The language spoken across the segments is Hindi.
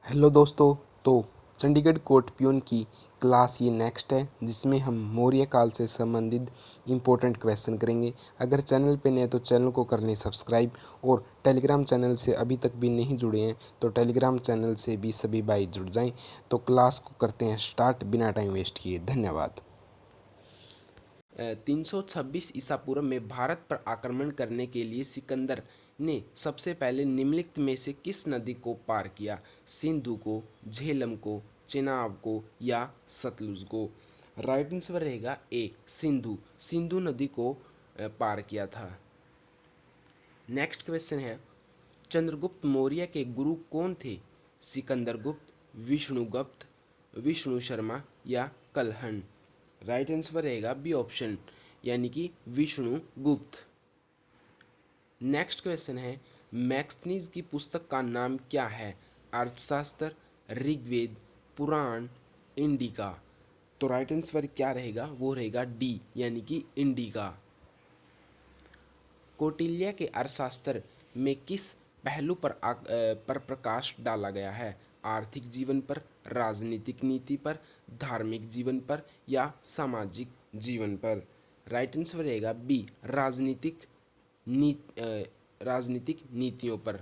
हेलो दोस्तों। तो चंडीगढ़ कोर्ट प्यून की क्लास ये नेक्स्ट है, जिसमें हम मौर्य काल से संबंधित इम्पोर्टेंट क्वेश्चन करेंगे। अगर चैनल पे नए तो चैनल को कर लें सब्सक्राइब, और टेलीग्राम चैनल से अभी तक भी नहीं जुड़े हैं तो टेलीग्राम चैनल से भी सभी भाई जुड़ जाएं। तो क्लास को करते हैं स्टार्ट बिना टाइम वेस्ट किए। धन्यवाद। 326 ईसा पूर्व में भारत पर आक्रमण करने के लिए सिकंदर ने सबसे पहले निम्नलिखित में से किस नदी को पार किया? सिंधु को, झेलम को, चेनाब को या सतलुज को? राइट आंसर रहेगा ए, सिंधु। सिंधु नदी को पार किया था। नेक्स्ट क्वेश्चन है, चंद्रगुप्त मौर्य के गुरु कौन थे? सिकंदर गुप्त, विष्णुगुप्त, विष्णु शर्मा या कलहन? राइट आंसर रहेगा बी ऑप्शन, यानी कि विष्णु गुप्त। नेक्स्ट क्वेश्चन है, मैक्सनीज की पुस्तक का नाम क्या है? अर्थशास्त्र, ऋग्वेद, पुराण, इंडिका? तो राइट आंसर क्या रहेगा? वो रहेगा डी, यानी कि इंडिका। कौटिल्य के अर्थशास्त्र में किस पहलू पर प्रकाश डाला गया है? आर्थिक जीवन पर, राजनीतिक नीति पर, धार्मिक जीवन पर या सामाजिक जीवन पर? राइट आंसर रहेगा बी, राजनीतिक नीतियों पर।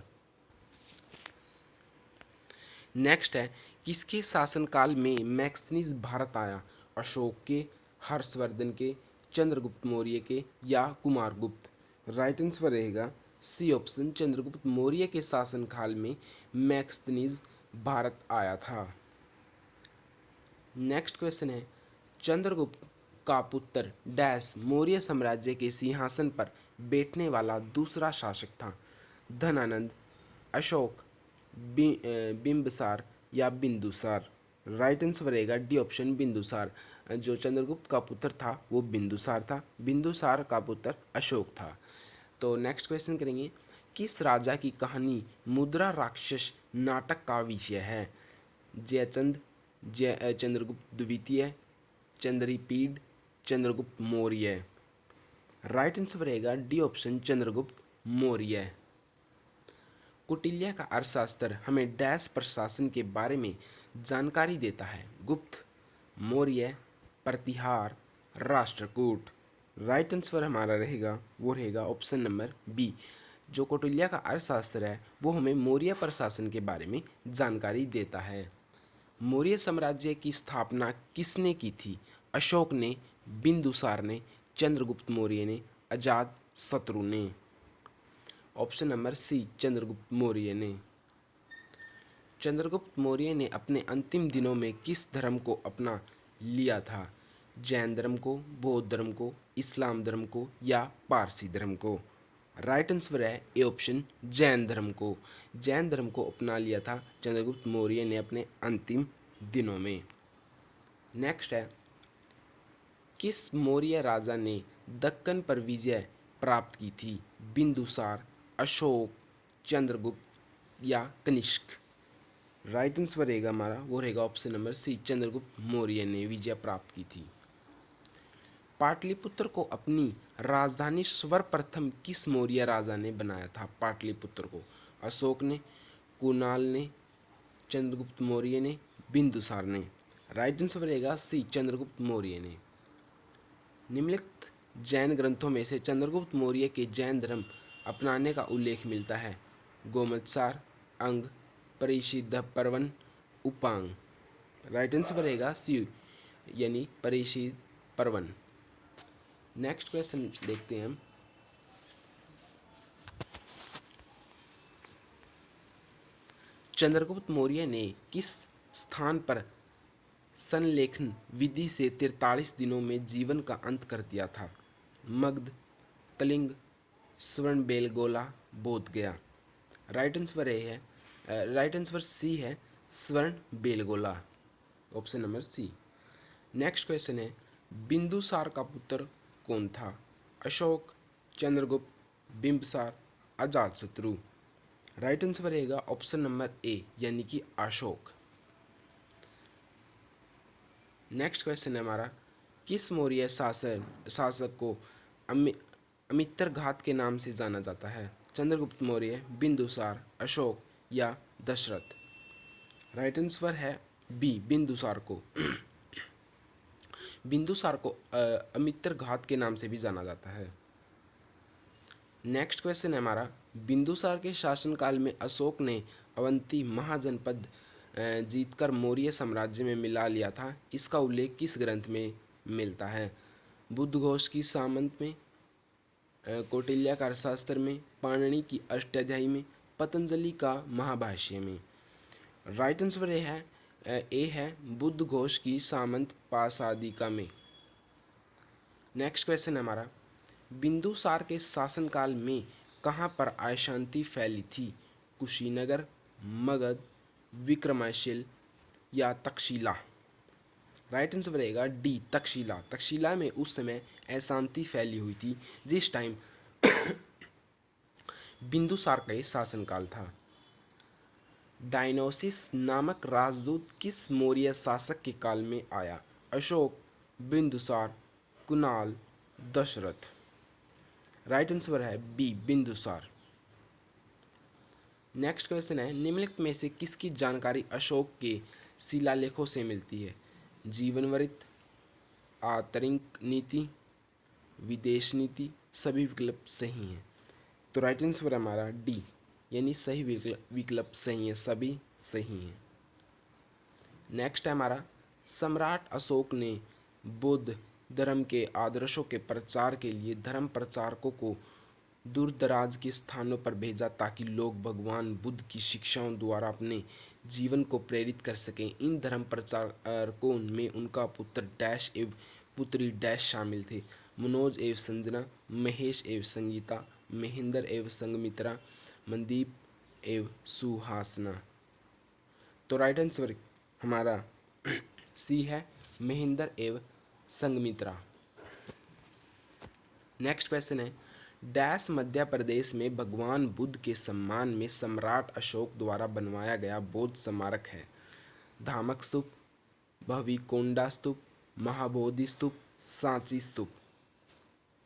नेक्स्ट है, किसके शासनकाल में मैक्सनीज भारत आया? अशोक के, हर्षवर्धन के, चंद्रगुप्त मौर्य के या कुमारगुप्त? राइट आंसर रहेगा सी ऑप्शन, चंद्रगुप्त मौर्य के शासनकाल में मैक्सनीज भारत आया था। नेक्स्ट क्वेश्चन है, चंद्रगुप्त का पुत्र डैश मौर्य साम्राज्य के सिंहासन पर बैठने वाला दूसरा शासक था? धनानंद, अशोक, बिंबिसार या बिंदुसार? राइट आंसर रहेगा डी ऑप्शन, बिंदुसार। जो चंद्रगुप्त का पुत्र था वो बिंदुसार था, बिंदुसार का पुत्र अशोक था। तो नेक्स्ट क्वेश्चन करेंगे, किस राजा की कहानी मुद्रा राक्षस नाटक का विषय है? जयचंद, चंद्रगुप्त द्वितीय, चंद्रपीड, चंद्रगुप्त मौर्य? राइट आंसर रहेगा डी ऑप्शन, चंद्रगुप्त मौर्य। कौटिल्य का अर्थशास्त्र हमें डैश प्रशासन के बारे में जानकारी देता है? गुप्त, मौर्य, प्रतिहार, राष्ट्रकूट? राइट आंसर हमारा रहेगा वो रहेगा ऑप्शन नंबर बी। जो कौटिल्य का अर्थशास्त्र है वो हमें मौर्य प्रशासन के बारे में जानकारी देता है। मौर्य साम्राज्य की स्थापना किसने की थी? अशोक ने, बिंदुसार ने, चंद्रगुप्त मौर्य ने, अजात शत्रु ने? Option number C, Chandragupta Maurya ने। चंद्रगुप्त मौर्य ने अपने अंतिम दिनों में किस धर्म को अपना लिया था? जैन धर्म को, बौद्ध धर्म को, इस्लाम धर्म को या पारसी धर्म को? राइट आंसर है ए ऑप्शन, जैन धर्म को। जैन धर्म को अपना लिया था चंद्रगुप्त मौर्य ने अपने अंतिम दिनों में। नेक्स्ट है, किस मौर्य राजा ने दक्कन पर विजय प्राप्त की थी? बिंदुसार, अशोक, चंद्रगुप्त या कनिष्क? राइट आंसर रहेगा हमारा वो रहेगा option number C, Chandragupta Maurya ने विजय प्राप्त की थी। पाटलिपुत्र को अपनी राजधानी सर्वप्रथम किस मौर्य राजा ने बनाया था? पाटलिपुत्र को अशोक ने, कुणाल ने, चंद्रगुप्त मौर्य ने, बिंदुसार ने? राइट आंसर रहेगा सी, चंद्रगुप्त मौर्य ने। निम्नलिखित जैन ग्रंथों में से चंद्रगुप्त मौर्य के जैन धर्म अपनाने का उल्लेख मिलता है? गोमतसार, अंग, परिशिद्ध पर्वन, उपांग? राइट आंसर रहेगा सी, यानी परिशिद्ध पर्वन। नेक्स्ट क्वेश्चन देखते हैं हम। चंद्रगुप्त मौर्य ने किस स्थान पर संलेखन विधि से 43 दिनों में जीवन का अंत कर दिया था? मगध, कलिंग, स्वर्ण बोध गया? राइट आंसर ए है, राइट आंसर सी है, Shravana Belagola, option number C. Next question है, बिंदुसार का पुत्र कौन था? अशोक, चंद्रगुप्त, बिंबसार, अजातशत्रु? राइट आंसर रहेगा ऑप्शन नंबर ए, यानी कि अशोक। नेक्स्ट क्वेश्चन है हमारा, किस मौर्य शासक को अमित्रघात के नाम से जाना जाता है? चंद्रगुप्त मौर्य, बिंदुसार, अशोक या दशरथ? राइट आंसर है बी, बिंदुसार को। बिंदुसार को अमित्र घात के नाम से भी जाना जाता है। नेक्स्ट क्वेश्चन है हमारा, बिंदुसार के शासनकाल में अशोक ने अवंती महाजनपद जीतकर मौर्य साम्राज्य में मिला लिया था। इसका उल्लेख किस ग्रंथ में मिलता है? बुद्धघोष की सामंत में, कौटिल्य का अर्थशास्त्र में, पाणिनि की अष्टाध्यायी में, पतंजलि का महाभाष्य में। राइट आंसर ए है बुद्धघोष की सामंत पासादिका में। नेक्स्ट क्वेश्चन है हमारा, बिंदुसार के शासनकाल में कहाँ पर अशांति फैली थी? कुशीनगर, मगध, विक्रमशिला या तक्षशिला? राइट आंसर रहेगा डी, तक्षशिला। तक्षशिला में उस समय अशांति फैली हुई थी जिस टाइम बिंदुसार का शासनकाल था। डायनोसिस नामक राजदूत किस मौर्य शासक के काल में आया? अशोक, बिंदुसार, कुणाल, दशरथ? राइट आंसर है बी, बिंदुसार। नेक्स्ट क्वेश्चन है, निम्नलिखित में से किसकी जानकारी अशोक के शिलालेखों से मिलती है? जीवन वृत्त, आंतरिक नीति, विदेश नीति? सभी विकल्प सही हैं। तो राइट आंसर हमारा डी, यानी सही विकल्प सही है, सभी सही हैं। नेक्स्ट है हमारा, सम्राट अशोक ने बौद्ध धर्म के आदर्शों के प्रचार के लिए धर्म प्रचारकों को दूर दराज के स्थानों पर भेजा ताकि लोग भगवान बुद्ध की शिक्षाओं द्वारा अपने जीवन को प्रेरित कर सकें। इन धर्म प्रचारकों में उनका पुत्र डैश एवं पुत्री डैश शामिल थे। मनोज एवं संजना, महेश एवं संगीता, महेंद्र एवं संगमित्रा, मनदीप एवं सुहासना? तो राइट आंसर हमारा सी है, महेंद्र एवं संगमित्रा। नेक्स्ट क्वेश्चन है, डैश मध्य प्रदेश में भगवान बुद्ध के सम्मान में सम्राट अशोक द्वारा बनवाया गया बौद्ध स्मारक है? धामक स्तूप, भविकोंडा स्तूप, महाबोधि स्तूप, सांची स्तूप?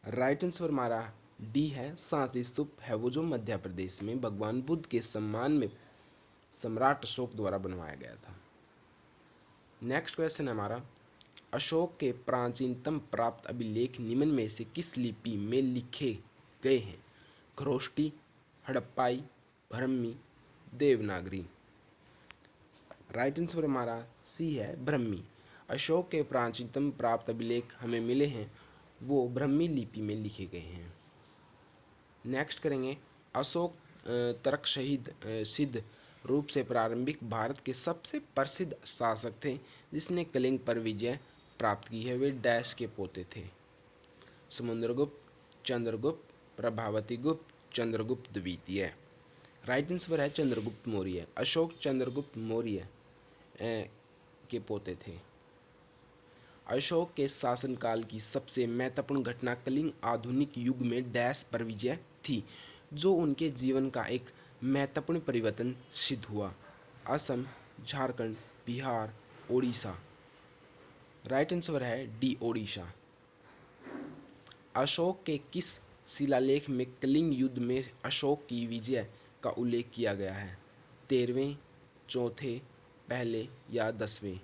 राइट आंसर हमारा डी है, सांची स्तूप है वो जो मध्य प्रदेश में भगवान बुद्ध के सम्मान में सम्राट अशोक द्वारा बनवाया गया था। नेक्स्ट क्वेश्चन है हमारा, अशोक के प्राचीनतम प्राप्त अभिलेख निम्न में से किस लिपि में लिखे गए हैं? खरोष्टी, हड़प्पाई, ब्राह्मी, देवनागरी? राइट आंसर हमारा सी है, ब्राह्मी। अशोक के प्राचीनतम प्राप्त अभिलेख हमें मिले हैं वो ब्राह्मी लिपि में लिखे गए हैं। नेक्स्ट करेंगे, अशोक तर्क सिद्ध रूप से प्रारंभिक भारत के सबसे प्रसिद्ध शासक थे जिसने कलिंग पर विजय प्राप्त की है। वे डैश के पोते थे? समुद्रगुप्त, चंद्रगुप्त, प्रभावती गुप्त, चंद्रगुप्त द्वितीय? राइट आंसर है चंद्रगुप्त मौर्य। अशोक चंद्रगुप्त मौर्य के पोते थे। अशोक के शासनकाल की सबसे महत्वपूर्ण घटना कलिंग आधुनिक युग में डैश पर विजय थी जो उनके जीवन का एक महत्वपूर्ण परिवर्तन सिद्ध हुआ? असम, झारखंड, बिहार, ओडिशा? राइट आंसर है डी, ओडिशा। अशोक के किस शिलालेख में कलिंग युद्ध में अशोक की विजय का उल्लेख किया गया है? 13वें, चौथे, पहले या 10वें?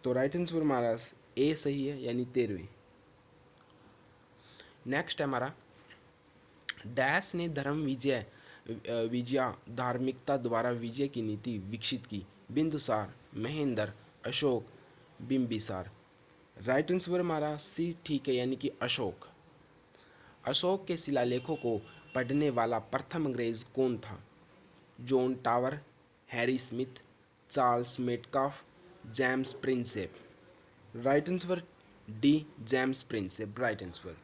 तो राइट आंसर हमारा ए सही है, यानी 13वें। नेक्स्ट है हमारा, डैश ने धर्म विजया धार्मिकता द्वारा विजय की नीति विकसित की? बिंदुसार, महेंद्र, अशोक, बिंबिसार? राइट आंसर हमारा सी ठीक है, यानी कि अशोक। अशोक के शिलालेखों को पढ़ने वाला प्रथम अंग्रेज कौन था? John tower, Harry Smith, Charles Metcalfe, James Prinsep? Right answer D, James Prinsep, right answer.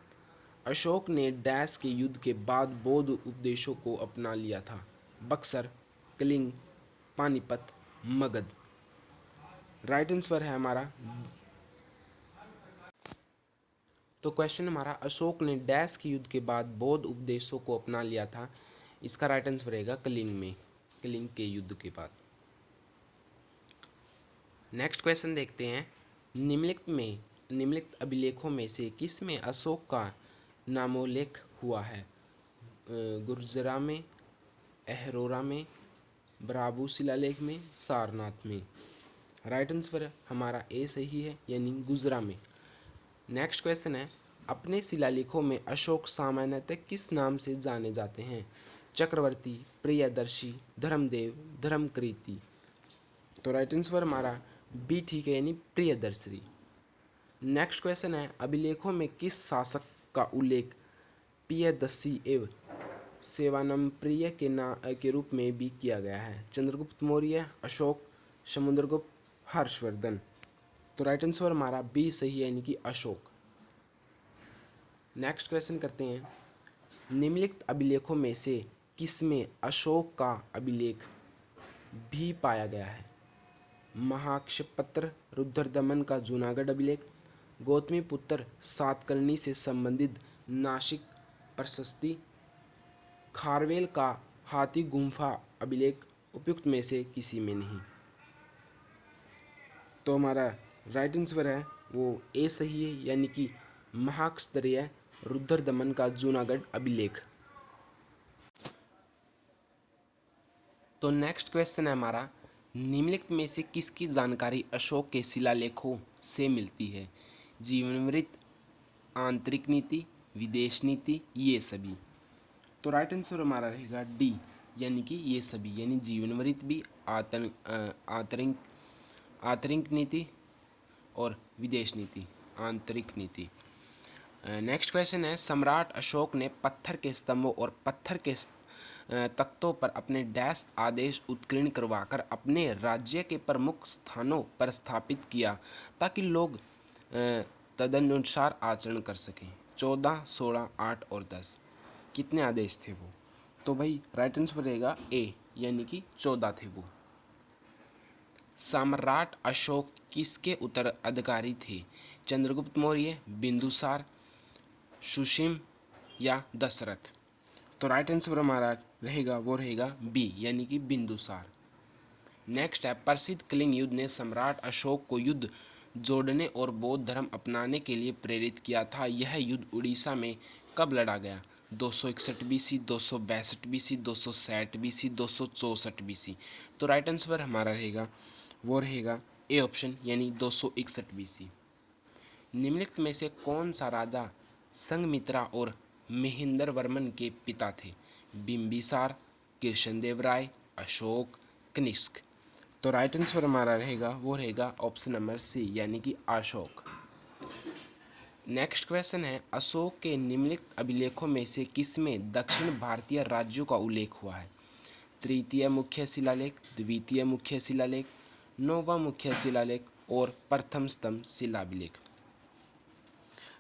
Ashok ने डैश के युद्ध के बाद बौद्ध उपदेशों को अपना लिया था? बक्सर, कलिंग, पानीपत, मगध? राइट आंसर है हमारा, तो क्वेश्चन हमारा, अशोक ने डैश के युद्ध के बाद बौद्ध उपदेशों को अपना लिया था? इसका राइट आंसर रहेगा कलिंग में, कलिंग के युद्ध के बाद। नेक्स्ट क्वेश्चन देखते हैं, निम्नलिखित अभिलेखों में से किस में अशोक का नामोल्लेख हुआ है? गुर्जरा में, अहरोरा में, ब्राबू शिलालेख में, सारनाथ में। राइट आंसर हमारा ए सही है, यानी गुजरा में। नेक्स्ट क्वेश्चन है, अपने शिलालेखों में अशोक सामान्यतः किस नाम से जाने जाते हैं? चक्रवर्ती, प्रियदर्शी, धर्मदेव, धर्मकृति। तो राइट आंसर हमारा बी ठीक है, यानी प्रियदर्शी। नेक्स्ट क्वेश्चन है, अभिलेखों में किस शासक का उल्लेख प्रियदर्शी एवं सेवानमप्रिय के रूप में भी किया गया है? चंद्रगुप्त मौर्य, अशोक, समुद्रगुप्त, हर्षवर्धन। तो राइट आंसर हमारा बी सही है, यानी कि अशोक। नेक्स्ट क्वेश्चन करते हैं, निम्नलिखित अभिलेखों में से किसमें अशोक का अभिलेख भी पाया गया है? महाक्षपत्र, रुद्रदमन का जूनागढ़ अभिलेख, गौतमीपुत्र सातकर्णी से संबंधित नासिक प्रशस्ति, खारवेल का हाथी गुम्फा अभिलेख। उपयुक्त में से किसी में नहीं। तो हमारा राइट आंसर है वो ए सही है, यानी कि महाक्षत्रिय रुद्रदमन का जूनागढ़ अभिलेख। तो नेक्स्ट क्वेश्चन है हमारा, निम्नलिखित में से किसकी जानकारी अशोक के शिलालेखों से मिलती है? जीवनवृत्त, आंतरिक नीति, विदेश नीति, ये सभी। तो राइट आंसर हमारा रहेगा डी, यानी कि ये सभी, यानी जीवनवृत्त भी, आंतरिक नीति और विदेश नीति, आंतरिक नीति। नेक्स्ट क्वेश्चन है, सम्राट अशोक ने पत्थर के स्तंभों और पत्थर के तख्तों पर अपने डैश आदेश उत्कीर्ण करवाकर अपने राज्य के प्रमुख स्थानों पर स्थापित किया ताकि लोग तदनुसार आचरण कर सकें? 14, 16, 8 और 10। कितने आदेश थे वो? तो भाई राइट आंसर रहेगा ए, यानी कि 14 थे वो। सम्राट अशोक किसके उत्तराधिकारी थे? चंद्रगुप्त मौर्य, बिंदुसार, सुसीम या दशरथ? तो राइट आंसर हमारा रहेगा वो रहेगा बी, यानी कि बिंदुसार। नेक्स्ट है, प्रसिद्ध कलिंग युद्ध ने सम्राट अशोक को युद्ध जोड़ने और बौद्ध धर्म अपनाने के लिए प्रेरित किया था। यह युद्ध उड़ीसा में कब लड़ा गया? 261 बीसी, 262 बीसी, 260 बीसी, 264 बीसी। तो राइट आंसर हमारा रहेगा वो रहेगा ए ऑप्शन, यानी 261 बीसी। निम्नलिखित में से कौन सा राजा संघमित्रा और महेंद्र वर्मन के पिता थे? बिंबिसार, कृष्णदेव राय, अशोक, कनिष्क। तो राइट आंसर हमारा रहेगा वो रहेगा ऑप्शन नंबर सी, यानी कि अशोक। नेक्स्ट क्वेश्चन है, अशोक के निम्नलिखित अभिलेखों में से किसमें दक्षिण भारतीय राज्यों का उल्लेख हुआ है? तृतीय मुख्य शिलालेख, द्वितीय मुख्य शिलालेख, नौवां मुख्य शिलालेख और प्रथम स्तंभ शिलाभिलेख।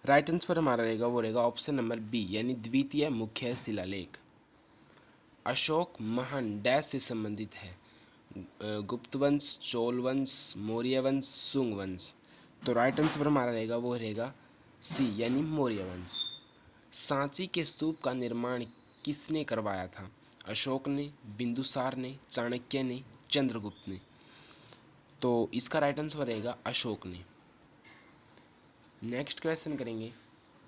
राइट आंसर हमारा रहेगा वो रहेगा ऑप्शन नंबर बी, यानी द्वितीय मुख्य शिलालेख। अशोक महान डैश से संबंधित है? गुप्त वंश, चोल वंश, मौर्य वंश, सुंग वंश। तो राइट आंसर हमारा रहेगा वो रहेगा सी, यानी मौर्य वंश। सांची के स्तूप का निर्माण किसने करवाया था? अशोक ने, बिंदुसार ने, चाणक्य ने, चंद्रगुप्त ने। तो इसका राइट आंसर रहेगा अशोक ने। नेक्स्ट क्वेश्चन करेंगे,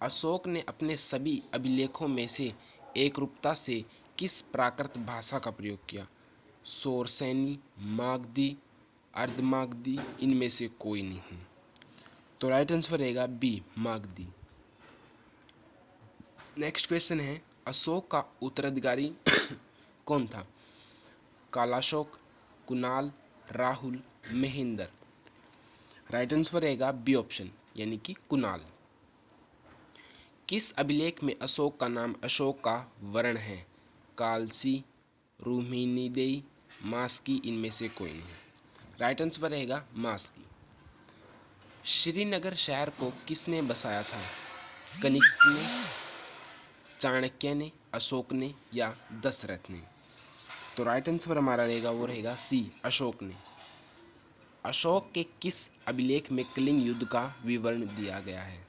अशोक ने अपने सभी अभिलेखों में से एकरूपता से किस प्राकृत भाषा का प्रयोग किया? शौरसेनी, मागधी, अर्धमागधी, इनमें से कोई नहीं। तो राइट आंसर रहेगा बी, मागधी। नेक्स्ट क्वेश्चन है, अशोक का उत्तराधिकारी कौन था? कालाशोक, कुणाल, राहुल, महेंद्र। राइट आंसर रहेगा बी ऑप्शन, यानी कि कुणाल। किस अभिलेख में अशोक का नाम अशोक का वर्ण है? कालसी, रुक्मिणीदेवी, मास्की, इनमें से कोई नहीं। राइट आंसर रहेगा मास्की। श्रीनगर शहर को किसने बसाया था? कनिष्क ने, चाणक्य ने, अशोक ने या दशरथ ने? तो राइट आंसर हमारा रहेगा वो रहेगा सी, अशोक ने। अशोक के किस अभिलेख में कलिंग युद्ध का विवरण दिया गया है?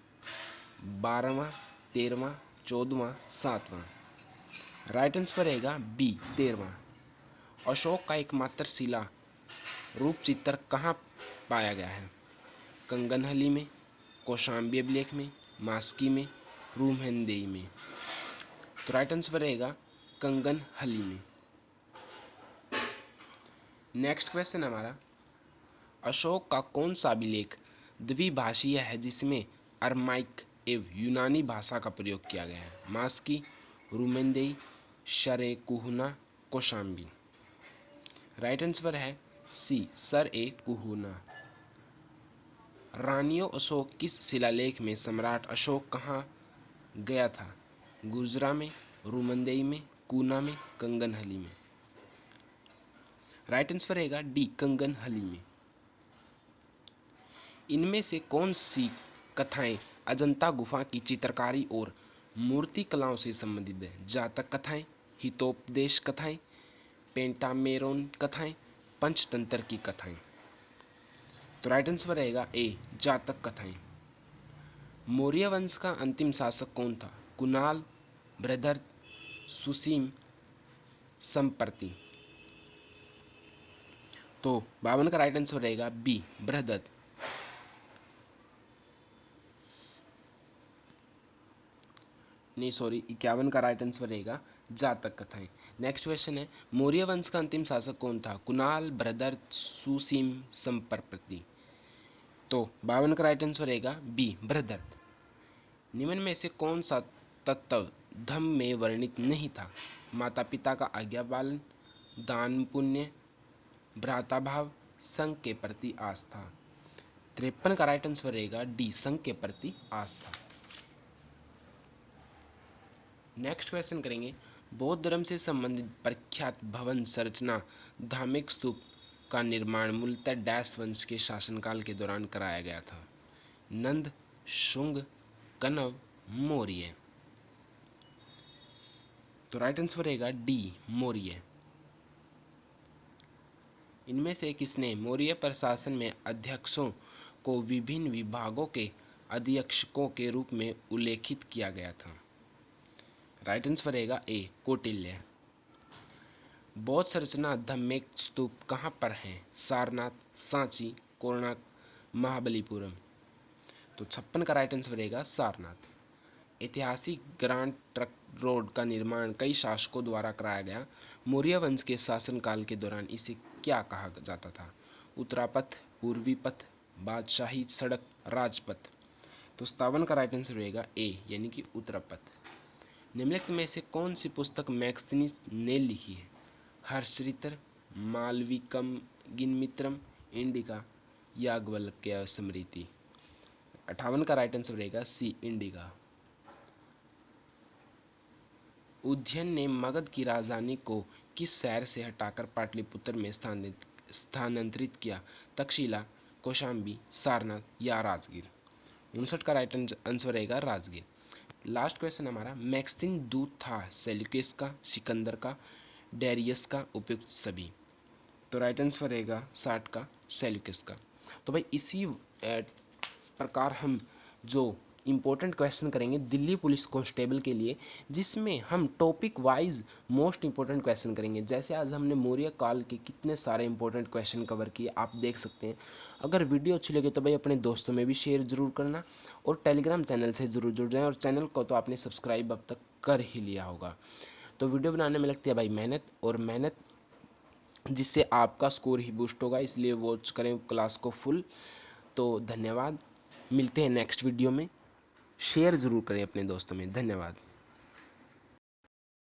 12वां, 13वां, 14वां, 7वां। राइट आंसर रहेगा बी, 13वां। अशोक का एकमात्र शिला रूप चित्र कहाँ पाया गया है? कंगनहली में, कौशाम्बी अभिलेख में, मास्की में, रुक्मिणीदेवी में। तो राइट आंसर रहेगा कंगनहली में। नेक्स्ट क्वेश्चन हमारा, अशोक का कौन सा अभिलेख द्विभाषीय है जिसमें अरमाइक एवं यूनानी भाषा का प्रयोग किया गया है? मास्की, रूमेंदेई, शरे-कुहुना, कौशाम्बी। राइट आंसर है सी, सर-ए-कुहुना। रानियों अशोक किस शिलालेख में सम्राट अशोक कहाँ गया था? गुर्जरा में, रूमंदेई में, कूना में, कंगनहली में। राइट आंसर रहेगा डी, कंगनहली में। इनमें से कौन सी कथाएं अजंता गुफा की चित्रकारी और मूर्ति कलाओं से संबंधित है? जातक कथाएं, हितोपदेश कथाएं, पेंटामेरोन कथाएं, पंचतंत्र की कथाएं। तो राइट आंसर रहेगा ए, जातक कथाएं। मौर्य वंश का अंतिम शासक कौन था? कुणाल, बृहद्रथ, सुसीम, संप्रति। तो 52 का राइट आंसर रहेगा बी, बृहद्रथ। नहीं सॉरी, 51 का राइट आंसर रहेगा जातक कथाएं। नेक्स्ट क्वेश्चन है, मौर्य वंश का अंतिम शासक कौन था? कुणाल, बृहद्रथ, सुसीम, संप्रति। तो 52 का राइट आंसर रहेगा बी, बृहद्रथ। निम्न में से कौन सा तत्व धम्म में वर्णित नहीं था? माता पिता का आज्ञा पालन, दान पुण्य, भ्राताभाव, संघ के प्रति आस्था। 53 का राइट आंसर रहेगा डी, संघ के प्रति आस्था। नेक्स्ट क्वेश्चन करेंगे, बौद्ध धर्म से संबंधित प्रख्यात भवन संरचना धार्मिक स्तूप का निर्माण मूलतः डैश वंश के शासनकाल के दौरान कराया गया था? नंद, शुंग, कण्व, मौर्य। तो राइट आंसर रहेगा डी, मौर्य। इनमें से किसने मौर्य प्रशासन में अध्यक्षों को विभिन्न विभागों के अधीक्षकों के रूप में उल्लेखित किया गया था? राइट आंसर रहेगा ए, कौटिल्य। बौद्ध संरचना धम्मेक स्तूप कहाँ पर है? सारनाथ, सांची, कोणार्क, महाबलीपुरम। तो 56 का राइट आंसर रहेगा सारनाथ। ऐतिहासिक ग्रांड ट्रंक रोड का निर्माण कई शासकों द्वारा कराया गया। मौर्य वंश के शासनकाल के दौरान इसे क्या कहा जाता था? उत्तरापथ, पूर्वी पथ, बादशाही सड़क, राजपथ। तो 57 का राइट आंसर रहेगा ए, यानी कि उत्तरापथ। निम्नलिखित में से कौन सी पुस्तक मैक्सिनीज ने लिखी है? हर्षरितर, मालविकम गिनमित्रम, इंडिका, याज्ञवल्क्य स्मृति। 58 का राइट आंसर रहेगा सी, इंडिका। उदयन ने मगध की राजधानी को किस शहर से हटाकर पाटलिपुत्र में स्थानांतरित किया? तक्षशिला, कौशाम्बी, सारनाथ या राजगीर। 59 का राइट आंसर रहेगा राजगीर। लास्ट क्वेश्चन हमारा, मैक्सिन दूत था सेल्यूकस का, सिकंदर का, डेरियस का, उपयुक्त सभी। तो राइट आंसर रहेगा 60 का, सेल्यूकस का। तो भाई इसी प्रकार हम जो इम्पोर्टेंट क्वेश्चन करेंगे दिल्ली पुलिस कांस्टेबल के लिए, जिसमें हम topic wise most important question करेंगे। जैसे आज हमने मौर्य काल के कितने सारे इंपॉर्टेंट क्वेश्चन कवर किए, आप देख सकते हैं। अगर वीडियो अच्छी लगे तो भाई अपने दोस्तों में भी शेयर ज़रूर करना और टेलीग्राम चैनल से ज़रूर जुड़ जाएं। और चैनल को तो आपने सब्सक्राइब अब तक कर ही लिया होगा। तो वीडियो बनाने में लगती है भाई मेहनत, और मेहनत जिससे आपका स्कोर ही बूस्ट होगा, इसलिए वॉच करें क्लास को फुल। तो धन्यवाद, मिलते हैं नेक्स्ट वीडियो में। शेयर ज़रूर करें अपने दोस्तों में। धन्यवाद।